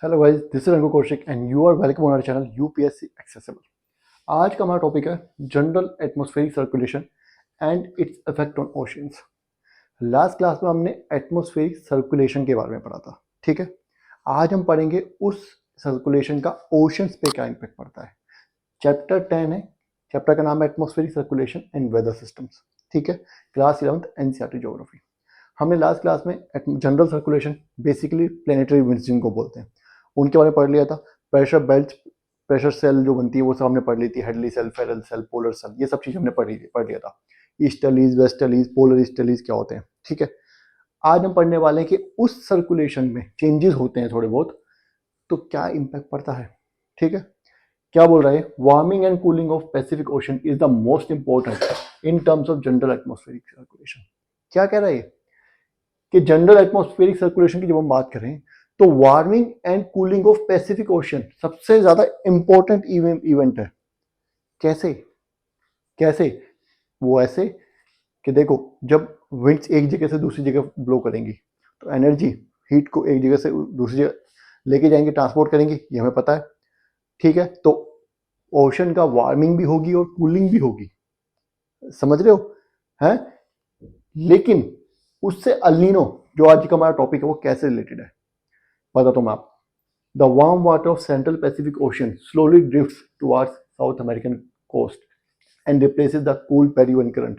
Hello guys, this is Rangu Kaushik and you are welcome on our channel UPSC accessible. आज का हमारा topic है general atmospheric circulation and its effect on oceans. Last class में हमने atmospheric circulation के बारे में पढ़ा था, ठीक है। आज हम पढ़ेंगे उस सर्कुलेशन का ओशंस पे क्या इम्पैक्ट पड़ता है। चैप्टर 10 है, चैप्टर का नाम है atmospheric circulation and weather systems, ठीक है। Class 11th NCERT geography. हमने लास्ट क्लास में general circulation, basically planetary winds जिनको बोलते हैं, उनके बारे में पढ़ लिया था। प्रेशर बेल्ट, प्रेशर सेल जो बनती है वो सब हमने पढ़ ली थी। Hadley cell, Ferrel cell, polar cell, ये सब चीज़ हमने पढ़ लिया था। ईस्टर्लीज, वेस्टर्लीज, पोलर ईस्टर्लीज क्या होते हैं, ठीक है। आज हम पढ़ने वाले हैं कि उस सर्कुलेशन में चेंजेस होते हैं थोड़े बहुत, तो क्या इम्पैक्ट पड़ता है, ठीक है। क्या बोल रहा है, warming and cooling of Pacific ocean is the most important in terms of general atmospheric circulation. क्या कह रहा है कि जनरल एटमॉस्फेरिक सर्कुलेशन की जब हम बात करें तो warming and cooling of Pacific ocean सबसे ज्यादा इंपॉर्टेंट इवेंट है। कैसे कैसे वो ऐसे कि देखो, जब विंड्स एक जगह से दूसरी जगह ब्लो करेंगी तो एनर्जी, हीट को एक जगह से दूसरी जगह लेके जाएंगे, ट्रांसपोर्ट करेंगी, ये हमें पता है, ठीक है। तो ओशन का वार्मिंग भी होगी और कूलिंग भी होगी, समझ रहे हो, हैं। लेकिन उससे अल नीनो, जो आज का हमारा टॉपिक है, वो कैसे रिलेटेड है बताता हूं मैं आपको। The warm water of Central Pacific Ocean slowly drifts towards South American coast and replaces the cool Peruvian current.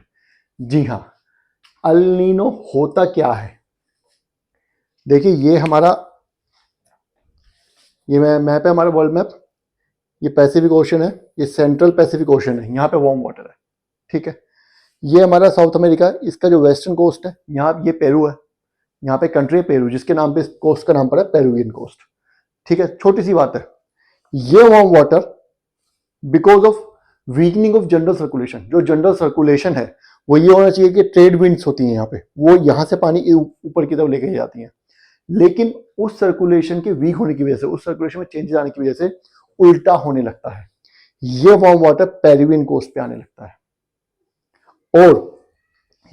जी हाँ, अल नीनो होता क्या है। देखिए, ये हमारा, ये मैप है हमारा, वर्ल्ड मैप। ये पैसिफिक ओशन है, ये सेंट्रल पैसिफिक ओशन है, यहाँ पे वार्म वाटर है, ठीक है। ये हमारा साउथ अमेरिका है, इसका जो वेस्टर्न कोस्ट है, यहाँ ये पेरू है, यहाँ पे कंट्री है पेरू, जिसके नाम पे इस कोस्ट का नाम पड़ा है पेरुवियन कोस्ट, ठीक है। छोटी सी बात है, ये warm water because of weakening of general circulation, जो जनरल सर्कुलेशन है वो ये होना चाहिए कि ट्रेड विंड्स होती हैं यहाँ पे, वो यहाँ से पानी ऊपर की तरफ लेके जाती हैं, लेकिन उस सर्कुलेशन के वीक होने की वजह से, उस सर्कुलेशन में चेंजेस आने की वजह से उल्टा होने लगता है। ये वार्म वाटर पेरिवियन कोस्ट पे आने लगता है, और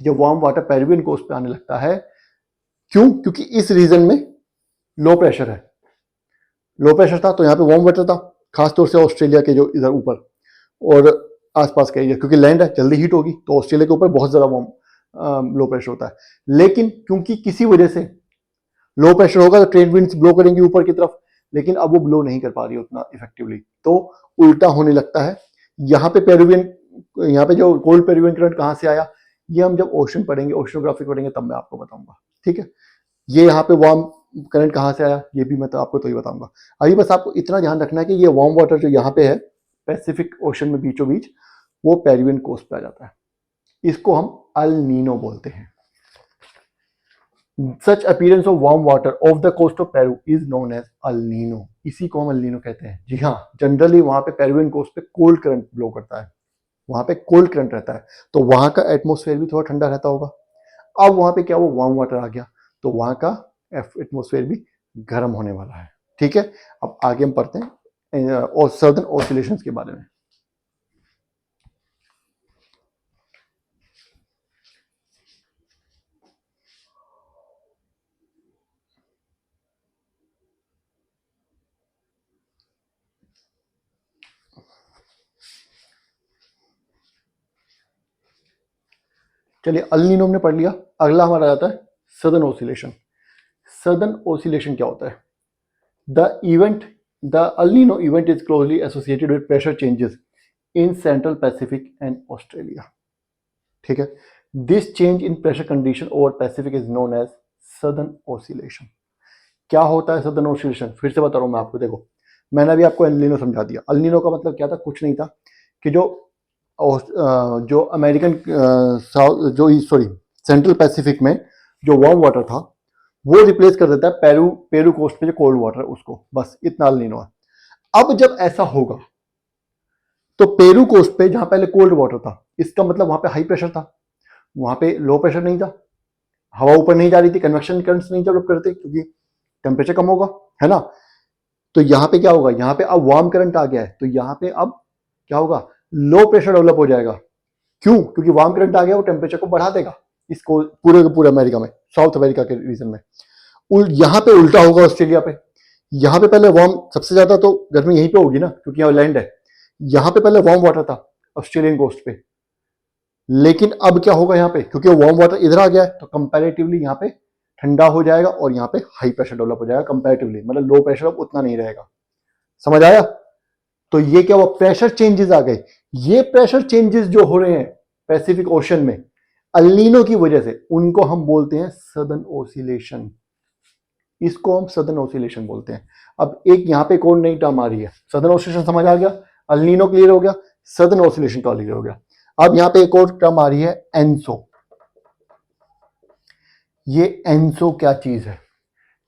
जो वार्म वाटर पेरिवियन कोस्ट पे आने लगता है, क्यों? क्योंकि इस रीजन में लो प्रेशर है, लो प्रेशर था तो यहाँ पे वार्म वाटर था, खासतौर से ऑस्ट्रेलिया के जो इधर ऊपर और आसपास का एरिया, क्योंकि लैंड है जल्दी हीट होगी, तो ऑस्ट्रेलिया के ऊपर बहुत ज्यादा वार्म लो प्रेशर होता है। लेकिन क्योंकि किसी वजह से लो प्रेशर होगा तो ट्रेड विंड्स ब्लो करेंगी ऊपर की तरफ, लेकिन अब वो ब्लो नहीं कर पा रही उतना इफेक्टिवली, तो उल्टा होने लगता है। यहाँ पे पेरुवियन, यहाँ पे जो कोल्ड पेरुवियन करंट कहाँ से आया, ये हम जब ओशन पढ़ेंगे, ओशनोग्राफी पढ़ेंगे, तब मैं आपको बताऊंगा, ठीक है। ये यहाँ पे वार्म करंट कहाँ से आया, ये भी मैं तो आपको तो ही बताऊंगा। अभी बस आपको इतना ध्यान रखना है कि ये वार्म वाटर जो यहाँ पे है पैसिफिक ओशन में बीचों बीच, वो पेरिवियन कोस्ट पे आ जाता है, इसको हम अल नीनो बोलते हैं। Such appearance of warm water off the coast of Peru is known as El Nino, इसी को हम अल नीनो कहते हैं। जी हाँ, जनरली वहां पे पेरुवियन कोस्ट पे कोल्ड करंट ब्लो करता है, वहां पे कोल्ड करंट रहता है, तो वहां का एटमोस्फेयर भी थोड़ा ठंडा रहता होगा। अब वहां पे क्या, वो वार्म वाटर आ गया, तो वहां का एटमोस्फेयर भी गर्म होने वाला है, ठीक है। अब आगे हम पढ़ते हैं और सदर्न ऑसिलेशंस के बारे में। चलिए, अल नीनो हमने पढ़ लिया, अगला हमारा आता है सदर्न ऑसिलेशन। सदर्न ऑसिलेशन क्या होता है? The event, the El Nino event is closely associated with pressure changes in central Pacific and Australia, ठीक है। This change in pressure condition over Pacific is known as southern oscillation. क्या होता है southern oscillation? फिर से बता रहा हूं मैं आपको, देखो मैंने अभी आपको अल नीनो समझा दिया। अल नीनो का मतलब क्या था? कुछ नहीं था कि जो अमेरिकन साउथ, जो सॉरी सेंट्रल पैसिफिक में जो वार्म वाटर था, वो रिप्लेस कर देता है पेरू कोस्ट पे जो कोल्ड वाटर है उसको, बस इतना अल नीनो है। अब जब ऐसा होगा तो पेरू कोस्ट पे जहां पहले कोल्ड वाटर था, इसका मतलब वहां पे हाई प्रेशर था, वहां पे लो प्रेशर नहीं था, हवा ऊपर नहीं जा रही थी, कन्वेक्शन करंट्स नहीं डेवलप करते क्योंकि टेम्परेचर कम होगा, है ना। तो यहाँ पे क्या होगा, यहाँ पे अब वार्म करंट आ गया है, तो यहाँ पे अब क्या होगा, लो प्रेशर डेवलप हो जाएगा। क्यों? क्योंकि वार्म करंट आ गया, वो टेम्परेचर को बढ़ा देगा, इसको पूरे के पूरे अमेरिका में, साउथ अमेरिका के रीजन में। यहाँ पे उल्टा होगा ऑस्ट्रेलिया पे, यहाँ पे पहले वार्म, सबसे ज्यादा तो गर्मी यहीं पे होगी ना क्योंकि यहाँ लैंड है। यहाँ पे पहले वार्म वाटर था ऑस्ट्रेलियन कोस्ट पे, लेकिन अब क्या होगा यहाँ पे, क्योंकि वार्म वाटर इधर आ गया है तो कंपैरेटिवली यहाँ पे ठंडा हो जाएगा और यहाँ पे हाई प्रेशर डेवलप हो जाएगा कंपैरेटिवली, मतलब लो प्रेशर अब उतना नहीं रहेगा। समझ आया? तो ये क्या हुआ, प्रेशर चेंजेस आ गए। ये प्रेशर चेंजेस जो हो रहे हैं पैसिफिक ओशन में अल नीनो की वजह से, उनको हम बोलते हैं सदर्न ओसिलेशन। इसको हम सदर्न ओसिलेशन बोलते हैं। अब एक यहाँ पे कौन नई टर्म आ रही है, सदर्न ओसिलेशन समझ आ गया, अल नीनो क्लियर हो गया, सदर्न ओसिलेशन क्लियर हो गया। अब यहाँ पे एक और टर्म आ रही है एनसो। ये एनसो क्या चीज है?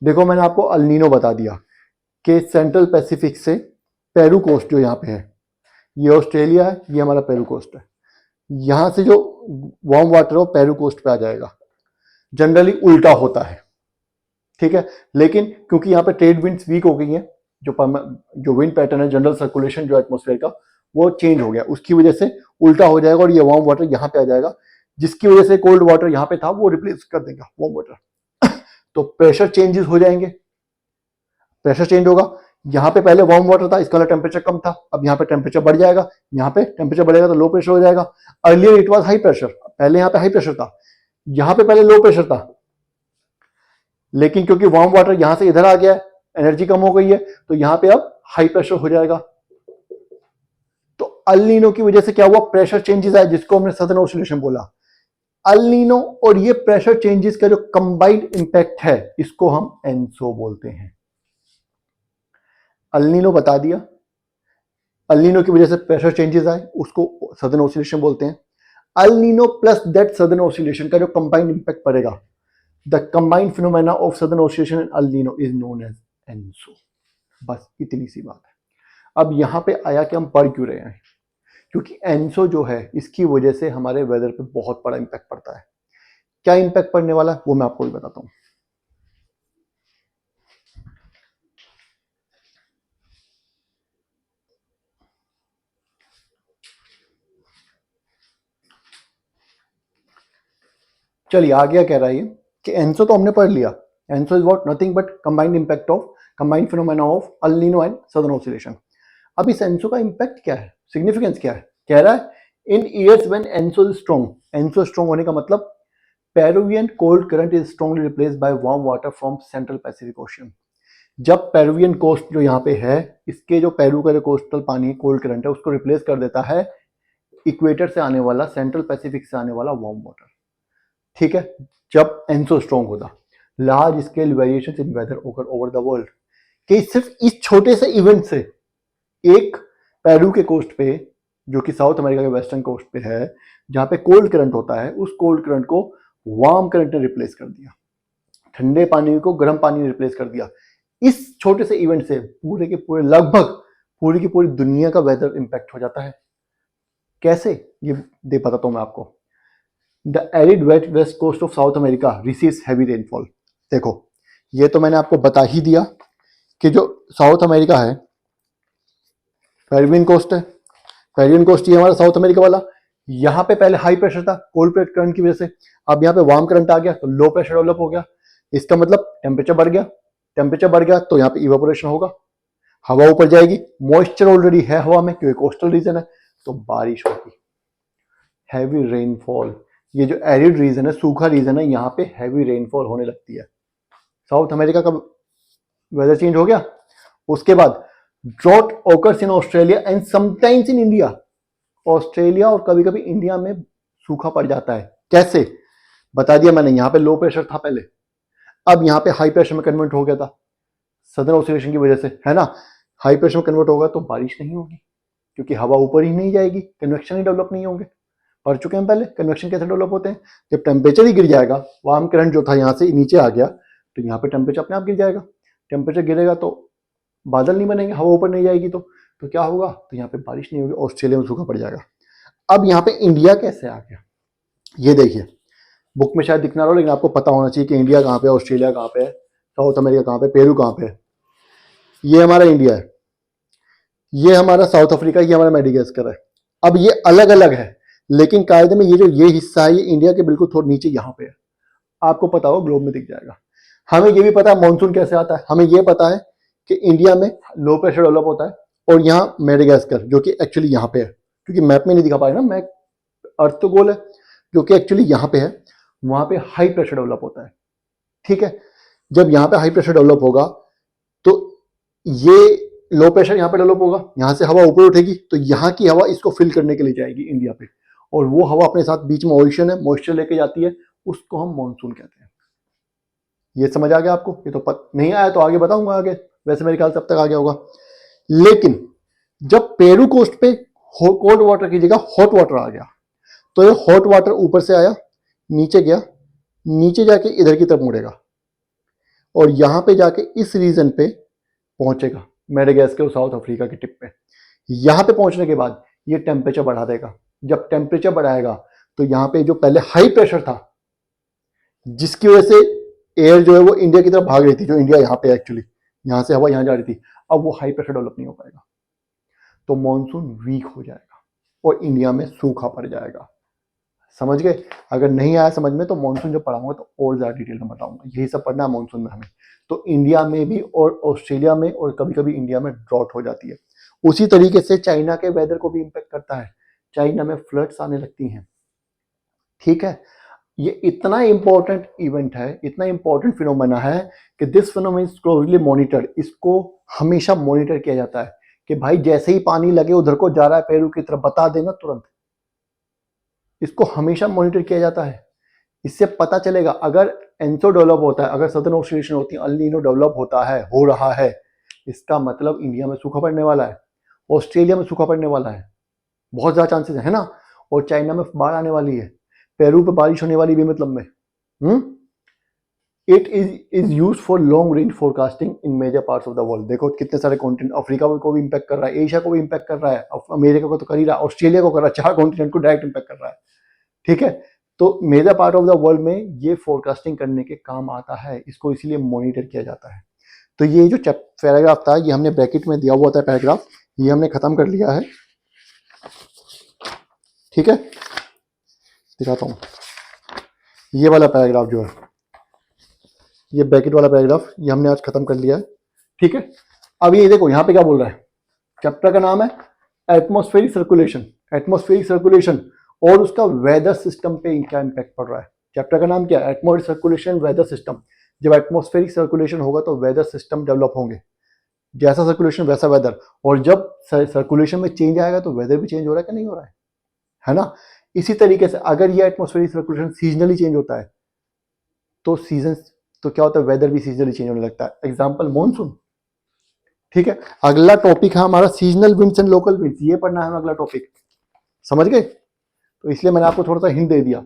देखो मैंने आपको अल नीनो बता दिया कि सेंट्रल पैसिफिक से पेरू कोस्ट जो यहाँ पे है, ये ऑस्ट्रेलिया है, ये हमारा पेरू कोस्ट है, यहां से जो वार्म वाटर हो पेरू कोस्ट पे आ जाएगा। जनरली उल्टा होता है, ठीक है, लेकिन क्योंकि यहाँ पे ट्रेड विंड्स वीक हो गई हैं, जो विंड पैटर्न है, जनरल सर्कुलेशन जो एटमॉस्फेयर का वो चेंज हो गया, उसकी वजह से उल्टा हो जाएगा और ये वार्म वाटर यहाँ पे आ जाएगा, जिसकी वजह से कोल्ड वाटर यहाँ पे था वो रिप्लेस कर देगा वार्म वाटर। तो प्रेशर चेंजेस हो जाएंगे, प्रेशर चेंज होगा। यहाँ पे पहले वार्म वाटर था, इसका टेम्परेचर कम था, अब यहाँ पे टेम्परेचर बढ़ जाएगा, यहाँ पे टेम्परेचर बढ़ेगा तो लो प्रेशर हो जाएगा। Earlier it was high pressure, पहले यहाँ पे हाई प्रेशर था, यहाँ पे पहले लो प्रेशर था, लेकिन क्योंकि वार्म वाटर यहां से इधर आ गया है, एनर्जी कम हो गई है, तो यहाँ पे अब हाई प्रेशर हो जाएगा। तो अल नीनो की वजह से क्या हुआ, प्रेशर चेंजेस आए, जिसको हमने सदर्न ओसिलेशन बोला। अल नीनो और ये प्रेशर चेंजेस का जो कंबाइंड इंपैक्ट है, इसको हम एनसो बोलते हैं। अल नीनो बता दिया, अल नीनो की वजह से प्रेशर चेंजेस आए, उसको सदर्न ओसिलेशन बोलते हैं। El Nino plus that southern oscillation का जो कंबाइंड इंपैक्ट पड़ेगा, the combined phenomena of southern oscillation and El Nino is known as ENSO. बस इतनी सी बात है। अब यहां पे आया कि हम पढ़ क्यों रहे हैं, क्योंकि एनसो जो है इसकी वजह से हमारे वेदर पे बहुत बड़ा इंपैक्ट पड़ता है। क्या इंपैक्ट पड़ने वाला है वो मैं आपको भी बताता हूं। चलिए आ गया, कह रहा है कि एनसो तो हमने पढ़ लिया। ENSO is what, nothing but combined impact of, combined phenomena of El Nino and southern oscillation. अब इस एनसो का इंपैक्ट क्या है, सिग्निफिकेंस क्या है? कह रहा है इन years when ENSO is strong, ENSO strong होने का मतलब Peruvian cold current is strongly replaced by warm water from central Pacific ocean. जब पेरुवियन कोस्ट जो यहाँ पे है, इसके जो पेरू का जो कोस्टल पानी कोल्ड करंट है, उसको रिप्लेस कर देता है इक्वेटर से आने वाला, सेंट्रल पैसिफिक से आने वाला वार्म वाटर। ठीक है, जब एनसो स्ट्रॉन्ग होता, large scale variations in weather occur over the world, कि सिर्फ इस छोटे से इवेंट से एक पेरू के कोस्ट पे, जो कि साउथ अमेरिका के वेस्टर्न कोस्ट पे है, जहां पे कोल्ड करंट होता है, उस कोल्ड करंट को वार्म करंट ने रिप्लेस कर दिया, ठंडे पानी को गर्म पानी ने रिप्लेस कर दिया। इस छोटे से इवेंट से पूरे के पूरे, लगभग पूरी की पूरी दुनिया का वेदर इंपैक्ट हो जाता है। कैसे, ये दे बताता हूं मैं आपको। The arid wet west coast of South America receives heavy rainfall. देखो ये तो मैंने आपको बता ही दिया कि जो साउथ अमेरिका है, पेरुवियन कोस्ट है, पेरुवियन कोस्ट ये हमारा साउथ अमेरिका वाला, यहाँ पे पहले हाई प्रेशर था कोल्ड करंट की वजह से, अब यहाँ पे वार्म करंट आ गया तो लो प्रेशर डेवलप हो गया। इसका मतलब टेम्परेचर बढ़ गया, टेम्परेचर बढ़ गया तो यहाँ पे इवेपोरेशन होगा, हवा ऊपर जाएगी, मॉइस्चर ऑलरेडी है हवा में क्योंकि कोस्टल रीजन है, तो बारिश होगी, हैवी रेनफॉल। ये जो एरिड रीजन है, सूखा रीजन है, यहाँ पे हैवी रेनफॉल होने लगती है। साउथ अमेरिका का वेदर चेंज हो गया। उसके बाद drought occurs in Australia and sometimes in India. Australia और कभी कभी इंडिया में सूखा पड़ जाता है। कैसे, बता दिया मैंने, यहाँ पे लो प्रेशर था पहले, अब यहाँ पे हाई प्रेशर में कन्वर्ट हो गया था सदर्न ऑसिलेशन की वजह से, है ना। हाई प्रेशर में कन्वर्ट होगा तो बारिश नहीं होगी क्योंकि हवा ऊपर ही नहीं जाएगी, कन्वेक्शन ही डेवलप नहीं होंगे। पढ़ चुके हैं पहले कन्वेक्शन कैसे डेवलप होते हैं, जब टेम्परेचर ही गिर जाएगा, वार्म करंट जो था यहाँ से नीचे आ गया तो यहाँ पे टेम्परेचर अपने आप गिर जाएगा, टेम्परेचर गिरेगा तो बादल नहीं बनेंगे, हवा ऊपर नहीं जाएगी, तो क्या होगा, तो यहाँ पे बारिश नहीं होगी, ऑस्ट्रेलिया में सूखा पड़ जाएगा। अब यहाँ पे इंडिया कैसे आ गया, ये देखिए, बुक में शायद दिखना रहा, लेकिन आपको पता होना चाहिए कि इंडिया कहाँ पे है, ऑस्ट्रेलिया कहाँ पे है, साउथ अमेरिका कहाँ पे, पेरू कहाँ पे है। ये हमारा इंडिया है, ये हमारा साउथ अफ्रीका, ये हमारा मेडागास्कर है। अब ये अलग अलग है, लेकिन कायदे में ये हिस्सा है, ये इंडिया के बिल्कुल थोड़ा नीचे यहाँ पे है। आपको पता हो, ग्लोब में दिख जाएगा। हमें ये भी पता है मानसून कैसे आता है, हमें ये पता है कि इंडिया में लो प्रेशर डेवलप होता है और यहाँ मेडागास्कर जो कि एक्चुअली यहाँ पे है, क्योंकि मैप में नहीं दिखा पाए ना, मैं अर्थ तो गोल है, जो कि एक्चुअली यहाँ पे है, वहां पे हाई प्रेशर डेवलप होता है। ठीक है, जब यहाँ पे हाई प्रेशर डेवलप होगा तो ये लो प्रेशर यहाँ पे डेवलप होगा, यहाँ से हवा ऊपर उठेगी तो यहाँ की हवा इसको फिल करने के लिए जाएगी इंडिया पे, और वो हवा अपने साथ बीच में ओशन है, मॉइस्चर लेके जाती है, उसको हम मानसून कहते हैं। ये समझ आ गया आपको? ये तो नहीं आया तो आगे बताऊंगा आगे, वैसे मेरे ख्याल से अब तक आ गया होगा। लेकिन जब पेरू कोस्ट पे कोल्ड वाटर की जगह हॉट वाटर आ गया तो ये हॉट वाटर ऊपर से आया, नीचे गया, नीचे जाके इधर की तरफ मुड़ेगा और यहां पे जाके इस रीजन पे पहुंचेगा, मेडागास्कर और साउथ अफ्रीका की टिप पे। यहां पे पहुंचने के बाद ये टेम्परेचर बढ़ा देगा। जब टेम्परेचर बढ़ाएगा तो यहाँ पे जो पहले हाई प्रेशर था, जिसकी वजह से एयर जो है वो इंडिया की तरफ भाग रही थी, जो इंडिया यहाँ पे एक्चुअली यहाँ से हवा यहाँ जा रही थी, अब वो हाई प्रेशर डेवलप नहीं हो पाएगा, तो मॉनसून वीक हो जाएगा और इंडिया में सूखा पड़ जाएगा। समझ गए? अगर नहीं आया समझ में तो मॉनसून जब पढ़ाऊंगा तो और ज्यादा डिटेल में बताऊंगा। यही सब पढ़ना है मॉनसून में हमें। तो इंडिया में भी और ऑस्ट्रेलिया में और कभी कभी इंडिया में ड्रॉट हो जाती है। उसी तरीके से चाइना के वेदर को भी इंपैक्ट करता है, चाइना में फ्लड्स आने लगती हैं। ठीक है, ये इतना इंपॉर्टेंट इवेंट है, इतना इंपॉर्टेंट फिनोमेना है कि this phenomena is closely monitored. इसको हमेशा मॉनिटर किया जाता है कि भाई जैसे ही पानी लगे उधर को जा रहा है पेरू की तरफ, बता देना तुरंत। इसको हमेशा मॉनिटर किया जाता है, इससे पता चलेगा। अगर एंसो डेवलप होता है, अगर सदर्न ऑस्ट्रेलिएशन होती है, अल नीनो डेवलप होता है, हो रहा है, इसका मतलब इंडिया में सूखा पड़ने वाला है, ऑस्ट्रेलिया में सूखा पड़ने वाला है, बहुत ज्यादा चांसेस है ना। और चाइना में बाढ़ आने वाली है, पेरू पे बारिश होने वाली भी मतलब में। It is use for long range forecasting in major parts of the world. देखो कितने सारे कॉन्टिनेंट, अफ्रीका को भी इंपैक्ट कर रहा है, एशिया को भी इंपैक्ट कर रहा है, अमेरिका को तो कर ही रहा है, ऑस्ट्रेलिया को कर रहा है, 4 कॉन्टिनेंट को डायरेक्ट इंपैक्ट कर रहा है। ठीक है, तो major part of the world में ये फोरकास्टिंग करने के काम आता है, इसको इसीलिए मॉनिटर किया जाता है। तो ये जो पैराग्राफ था, ये हमने ब्रैकेट में दिया हुआ था पैराग्राफ, ये हमने खत्म कर लिया है। ठीक है, दिखाता हूं, ये वाला पैराग्राफ जो है, ये ब्रैकेट वाला पैराग्राफ, ये हमने आज खत्म कर लिया है। ठीक है, अब ये देखो यहाँ पे क्या बोल रहा है, चैप्टर का नाम है एटमॉस्फेरिक सर्कुलेशन। एटमॉस्फेरिक सर्कुलेशन और उसका वेदर सिस्टम पे क्या इंपैक्ट पड़ रहा है। चैप्टर का नाम क्या है? Atmospheric circulation, weather system. जब एटमॉस्फेरिक सर्कुलेशन होगा तो वेदर सिस्टम डेवलप होंगे, जैसा सर्कुलेशन वैसा वेदर। और जब सर्कुलेशन में चेंज आएगा तो वेदर भी चेंज हो रहा है कि नहीं हो रहा है ना। इसी तरीके से अगर ये एटमॉस्फेरिक सर्कुलेशन सीजनली चेंज होता है तो सीजन, तो क्या होता है, वेदर भी सीजनली चेंज होने लगता है। Example monsoon. ठीक है, अगला टॉपिक है हमारा seasonal winds and local winds, ये पढ़ना है अगला टॉपिक। समझ गए? तो इसलिए मैंने आपको थोड़ा सा हिंट दे दिया।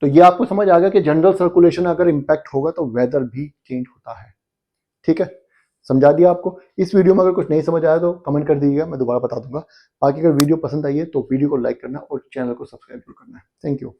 तो ये आपको समझ आ गया कि जनरल सर्कुलेशन अगर इंपैक्ट होगा तो वेदर भी चेंज होता है। ठीक है, समझा दिया आपको। इस वीडियो में अगर कुछ नहीं समझ आया तो कमेंट कर दीजिएगा, मैं दोबारा बता दूंगा। बाकी अगर वीडियो पसंद आई है तो वीडियो को लाइक करना और चैनल को सब्सक्राइब जरूर करना है। Thank you.